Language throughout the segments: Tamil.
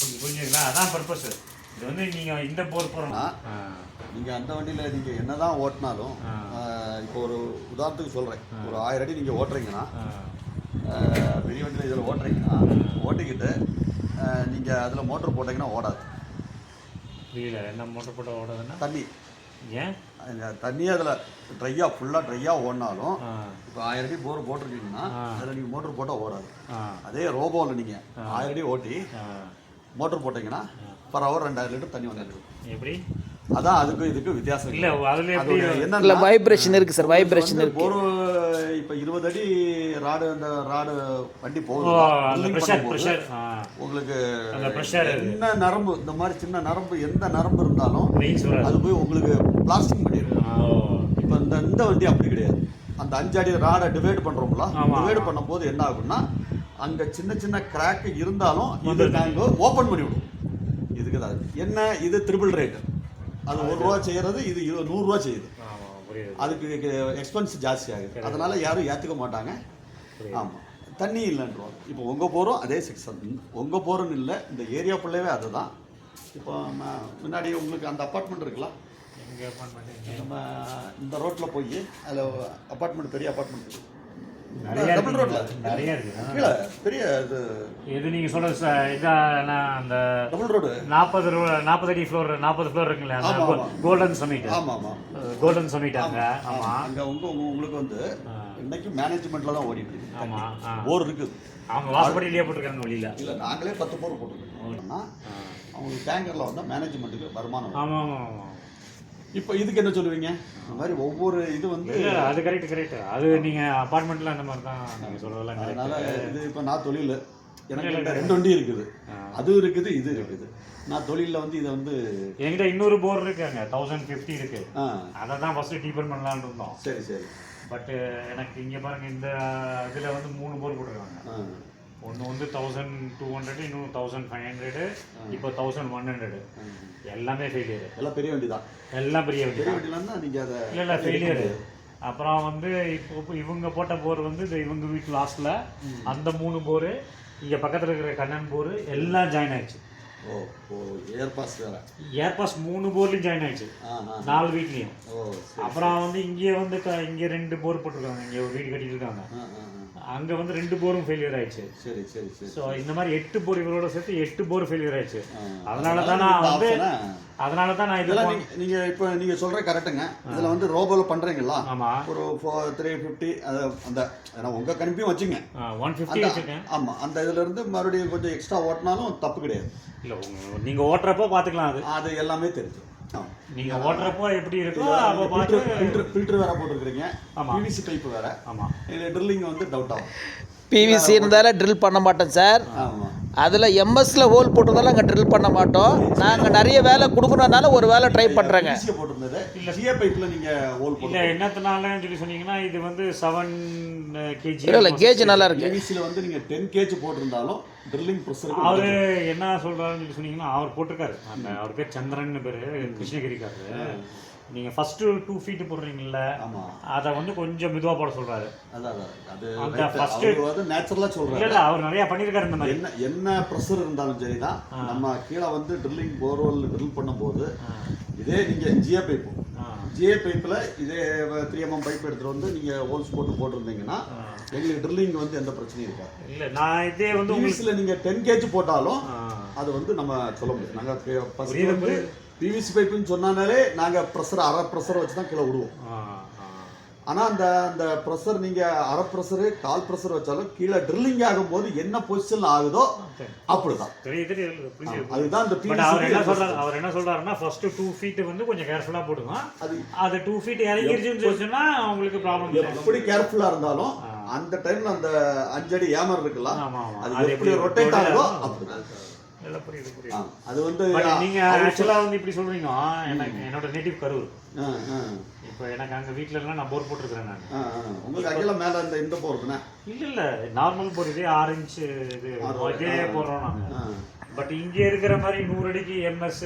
புரிஞ்சுங்களா? அதான் பர்பஸ். இது வந்து நீங்கள் இந்த போர் போகிறோம்னா நீங்கள் அந்த வண்டியில் நீங்கள் என்ன தான் ஓட்டினாலும் இப்போ ஒரு உதாரணத்துக்கு சொல்கிறேன், ஒரு 1000 அடி நீங்கள் ஓட்டுறீங்கன்னா, பெரிய வண்டியில் இதில் ஓட்டுறீங்கன்னா ஓட்டிக்கிட்டு நீங்கள் அதில் மோட்டர் போட்டிங்கன்னா ஓடாது. புரியல, என்ன மோட்டர் போட்டால் ஓடாதுன்னா? தண்ணி ஏன் தண்ணியே அதில் ஃபுல்லாக ட்ரையாக ஓடினாலும் இப்போ 1000 அடி போர் போட்டிருக்கீங்கன்னா அதில் நீங்கள் மோட்டர் போட்டால் ஓடாது. அதே ரோபோவில் நீங்கள் 1000 அடி ஓட்டி மோட்டர் போட்டிங்கன்னா பர் ஹவர் 2000 லிட்டர் தண்ணி வந்துருக்கு. எப்படி? அதான் அதுக்கும் இதுக்கும் வித்தியாசம் இல்லை. அதில் எப்படி இல்லை வைப்ரேஷன் இருக்குது சார், வைப்ரேஷன் இருக்குது. ஒரு இப்போ 20 அடி அந்த ராடு வண்டி போகுது, உங்களுக்கு என்ன நரம்பு, இந்த மாதிரி சின்ன நரம்பு, எந்த நரம்பு இருந்தாலும் அது போய் உங்களுக்கு பிளாஸ்டிக் பண்ணிடும். இப்போ இந்த வண்டி அப்படி கிடையாது. அந்த 5 அடி ராடை டிவைட் பண்ணுறோம்ல, டிவைட் பண்ணும்போது என்ன ஆகும்னா அங்கே சின்ன சின்ன கிராக் இருந்தாலும் இது நாங்கள் ஓப்பன் பண்ணி விடுவோம். இதுக்கு தான் என்ன, இது ட்ரிபிள் ரேட்டு. அது 1 ரூபா செய்கிறது, இது 100 ரூபா செய்யுது. அதுக்கு எக்ஸ்பென்ஸ் ஜாஸ்தி ஆகுது. அதனால யாரும் ஏற்றுக்க மாட்டாங்க. ஆமாம், தண்ணி இல்லைன்றோம். இப்போ உங்கள் போகிறோம் அதே செக்ஷன், உங்கள் போகிறோன்னு இல்லை, இந்த ஏரியா பிள்ளைவே அதுதான். இப்போ முன்னாடி உங்களுக்கு அந்த அப்பார்ட்மெண்ட் இருக்குல்ல, நம்ம இந்த ரோட்டில் போய் அதில் அப்பார்ட்மெண்ட், பெரிய அப்பார்ட்மெண்ட் இருக்குது, டபுள் ரோட்ல நிறைய இருக்கு. கீழே பெரிய இது நீங்க சொல்றது இதான் அந்த டபுள் ரோடு 40 அடி ஃப்ளோர், 40 ஃப்ளோர் இருக்குல்ல, அந்த கோல்டன் சமிட். ஆமா ஆமா, கோல்டன் சமிட். அங்க ஆமா, அங்க உங்களுக்கு வந்து இன்னைக்கு மேனேஜ்மெண்ட்ல தான் ஓடிட்டு இருக்கு. ஆமா, போர் இருக்குது. அவங்க வாசப்படியிலேயே போட்டுருக்காங்க, வெளியில இல்ல, நாங்களே 10 போர் போட்டுருக்கோம். அவங்க டேங்கர்ல வந்தா மேனேஜ்மெண்ட்டுக்கு வருமானம். ஆமா ஆமா ஆமா. இப்போ இதுக்கு என்ன சொல்லுவீங்க? இந்த மாதிரி ஒவ்வொரு இது வந்து அது கரெக்ட். அது நீங்க அபார்ட்மெண்ட்ல அந்த மாதிரி தான் நீங்க சொல்றதெல்லாம். அதனால இது இப்போ நான் தொழில், எனக்கு 2 வண்டி இருக்குது, அது இருக்குது, இது இருக்குது. நான் தொழிலில் வந்து இதை வந்து என்கிட்ட இன்னொரு போர் இருக்குங்க, 1050 இருக்கு. அதை தான் ஃபர்ஸ்ட் டீபன் பண்ணலான்னு இருந்தோம். சரி சரி. பட் எனக்கு இங்கே பாருங்க, இந்த இதில் வந்து 3 போர் போட்டுருக்காங்க. ஒன்று வந்து 1200, இன்னும் 1500, இப்போ 1100. எல்லாமே ஃபெயிலியர். எல்லாம் பெரிய வண்டி தான். எல்லாம் பெரிய வண்டி. பெரிய வண்டினா நீங்கள் அதை இல்லை ஃபெயிலியர். அப்புறம் வந்து இப்போ இவங்க போட்ட போர் வந்து இவங்க வீட்டு லாஸ்ட்டில் அந்த 3 போர், இங்கே பக்கத்தில் இருக்கிற கண்ணன் போர் எல்லாம் ஜாயின் ஆயிடுச்சு. ஏர் பாஸ் வேறு, ஏர் பாஸ் 3 போர்லையும் ஜாயின் ஆயிடுச்சு, 4 வீட்லேயும். அப்புறம் வந்து இங்கே வந்து இங்கே 2 போர் போட்டிருக்காங்க, இங்கே ஒரு வீடு கட்டிட்டு இருக்காங்க, அங்கே வந்து 2 போரும் ஃபெயிலியர் ஆயிடுச்சு. சரி சரி சரி. ஸோ இந்த மாதிரி 8 போர், இவரோட சேர்த்து 8 போர் ஃபெயிலியர் ஆயிடுச்சு. அதனால தான் நான் இதெல்லாம் நீங்கள் இப்போ நீங்கள் சொல்கிற கரெக்டுங்க. இதில் வந்து ரோபோவில் பண்ணுறீங்களா? ஆமாம். ஒரு 350 அந்த ஏன்னா உங்கள் கணிப்பையும் வச்சுங்க, 150 வச்சுருக்கேன். ஆமாம், அந்த இதிலேருந்து மறுபடியும் கொஞ்சம் எக்ஸ்ட்ரா ஓட்டினாலும் தப்பு கிடையாது. இல்லை, நீங்கள் ஓட்டுறப்போ பார்த்துக்கலாம். அது எல்லாமே தெரிஞ்சு நீங்கள் ஓட்டுறப்போ எப்படி இருக்கோ ஃபில்டர் வேற போட்டுருக்கீங்க, பிவிசி பைப் வேற. ஆமாம், இதில் ட்ரில்லிங் வந்து டவுட் ஆகும். பிவிசி இருந்தாலும் ட்ரில் பண்ண மாட்டோம் சார். அதில் எம்எஸ்ல ஹோல் போட்டதால அங்கே ட்ரில் பண்ண மாட்டோம். நாங்கள் நிறைய வேலை கொடுக்கணும்னால ஒரு வேலை ட்ரை பண்ணுறேங்க. போட்டிருந்தது இல்லை, ஜிஏ பைப்பில் நீங்கள் ஹோல் இல்லை, என்னத்தினாலன்னு சொல்லி சொன்னீங்கன்னா, இது வந்து 7 kg. இல்லை, கேஜ் நல்லா இருக்கு. பிவிசியில் வந்து நீங்கள் 10 kg போட்டிருந்தாலும் ட்ரில்லிங் ப்ரெஷர். அவர் என்ன சொல்கிறாருன்னு சொல்லி சொன்னீங்கன்னா, அவர் போட்டிருக்காரு, அந்த அவர் பேர் சந்திரன் பேர், கிருஷ்ணகிரிக்காரு. நீங்கள் ஃபஸ்ட்டு 2 feet போடுறீங்கல்ல, அதை வந்து கொஞ்சம் மெதுவாக போட சொல்கிறாரு. அந்த ஃபஸ்ட்டு நேச்சுரலாக சொல்கிறாரு. இல்லை, அவர் நிறையா பண்ணியிருக்காரு இந்த மாதிரி. என்ன ப்ரெஷர் இருந்தாலும் சரி தான், நம்ம கீழே வந்து ட்ரில்லிங் போர்வெல் ட்ரில் பண்ணும்போது இதே நீங்கள் ஜிஏ பைப்பில் இதே 3mm பைப் எடுத்துகிட்டு வந்து நீங்கள் ஹோல்ஸ் போட்டிருந்தீங்கன்னா எங்களுக்கு ட்ரில்லிங் வந்து எந்த பிரச்சனையும் இருக்காது. இல்லை, நான் இதே வந்து பிவிசியில் நீங்கள் 10 kg போட்டாலும் அது வந்து நம்ம சொல்ல முடியும். நாங்கள் ஃபஸ்ட்டு வந்து பிவிசி பைப்புன்னு சொன்னாலே நாங்கள் ப்ரெஷர் அரை ப்ரெஷர் வச்சு தான் கீழே விடுவோம். ஆனால் அந்த ப்ரெஷர் நீங்கள் அரை ப்ரெஷரு 1/4 ப்ரெஷர் வச்சாலும் கீழே ட்ரில்லிங் ஆகும்போது என்ன பொசிஷன் ஆகுதோ அப்படிதான். அதுதான் இந்த அவர் என்ன சொல்றாருன்னா, ஃபர்ஸ்ட் 2 feet வந்து கொஞ்சம் கேர்ஃபுல்லா போடுங்க. அது 2 feet இறங்கிருச்சுன்னு சொன்னா உங்களுக்கு ப்ராப்ளம் இல்லை. எப்படி கேர்ஃபுல்லா இருந்தாலும் அந்த டைம்ல அந்த 5 அடி ஏமர் இருக்குல்ல, அது எப்படி ரொட்டேட் ஆகுதோ அப்படிதான். அது வந்து நீங்க ஆக்சுவலா வந்து இப்படி சொல்றீங்க. எனக்கு என்னோட நேட்டிவ் கரூர். இப்போ எனக்கு அங்கே வீட்டில் எல்லாம் நான் போர் போட்டிருக்கிறேன். நான் உங்களுக்கு அங்கெல்லாம் மேலே இந்த போர் இருக்குண்ணா? இல்லை, நார்மல் போர், இதே 6 inch இது இதே போடுறோம் நாங்கள். பட் இங்கே இருக்கிற மாதிரி 100 அடிக்கு எம்எஸ்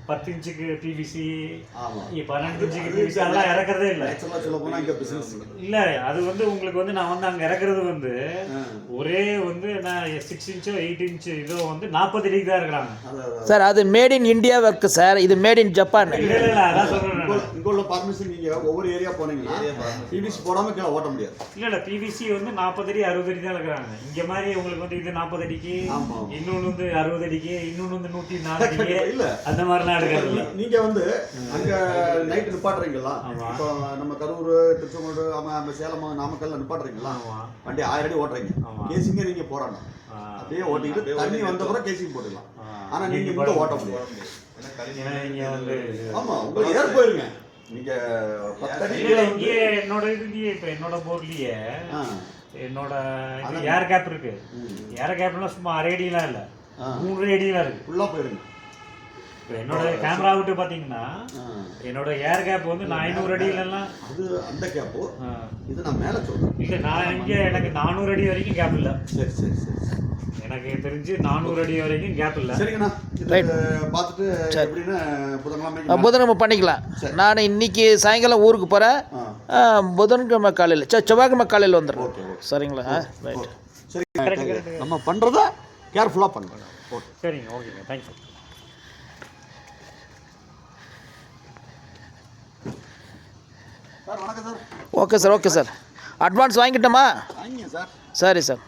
10 இன்ச்சுக்கு பிவிசி, ஆமாம் 12 இன்ச்சுக்கு பிவிசி அதெல்லாம் இறக்குறதே இல்லை. ஆக்சுவலாக சொல்ல போனால் இங்கே பிஸ்னஸ் இல்லை, அது வந்து உங்களுக்கு வந்து நான் வந்து அங்கே இறக்குறது வந்து ஒரே வந்து நான் 6 இன்ச்சோ 8 இன்ச்சு இதோ வந்து 40 அடிக்கு தான் இருக்கிறாங்க சார். அது made in India work sir, இது மேட் இன் ஜப்பான். இல்லை இல்லை இல்லை, அதான் சொல்கிறேன். இங்கே உள்ள பர்மிஷன் நீங்கள் ஒவ்வொரு ஏரியா போனீங்கன்னா பிவிசி போடாமல் கீழே ஓட்ட முடியாது. இல்லை இல்லை, பிவிசி வந்து 40 அடி 60 அடி தான் இருக்கிறாங்க. இங்கே மாதிரி உங்களுக்கு வந்து இது 40 அடிக்கு, இன்னொன்று வந்து 60 அடிக்கு, இன்னொன்று வந்து 104 அடிக்கு, இல்லை அந்த மாதிரிலாம் எடுக்கிறது. நீங்க வந்து அங்க நைட் நிப்பாட்டுறீங்களா? இப்போ நம்ம கரூர், திருச்செங்கோடு, சேலம், நாமக்கல் நிப்பாட்டுறீங்களா? வண்டி 1000 அடி ஓட்டுறீங்க, கேசிங்க நீங்க போடணும். அப்படியே ஓட்டிக்கிட்டு தண்ணி வந்த பிறகு கேசிங் போட்டுக்கலாம். ஆனா நீங்க இங்க ஓட்ட முடியாது. ஆமா, உங்களுக்கு ஏர் போயிருங்க. நீங்க 10 அடி இங்கே என்னோட இதுலயே இப்போ என்னோட போர்லயே என்னோட ஏர் கேப் இருக்கு. ஏர் கேப்லாம் சும்மா 6 அடிலாம் இல்லை, 3 அடிலாம் இருக்கு. ஃபுல்லா போயிருங்க. இப்போ என்னோட கேமரா விட்டு பார்த்தீங்கன்னா என்னோட ஏர் கேப் வந்து நான் 500 அடியிலலாம் அது அந்த கேப்பு. இது நான் மேலே சொல்கிறேன். இல்லை, நான் இங்கே எனக்கு 400 அடி வரைக்கும் கேப் இல்லை. சரி சரி சரி, எனக்கு தெரிஞ்சு 400 அடி வரைக்கும் கேப் இல்லை. சரிங்கண்ணா, இது பார்த்துட்டு எப்படின்னா புதன்கிழமை பண்ணிக்கலாம். நான் இன்னைக்கு சாயங்காலம் ஊருக்கு போகிறேன். புதன்கிழமை காலையில் செவ்வாய்க்கிழமை காலையில் வந்துடுறேன். சரிங்களா? ரைட். சரி, நம்ம பண்ணுறத கேர்ஃபுல்லாக பண்ணுறோம். ஓகே, சரிங்க, ஓகேங்க, தேங்க்யூ. சார் வணக்கம் sir. Okay sir, okay sir. Advance வாங்கிட்டோமா? வாங்கிங்க சார். சரி சார்.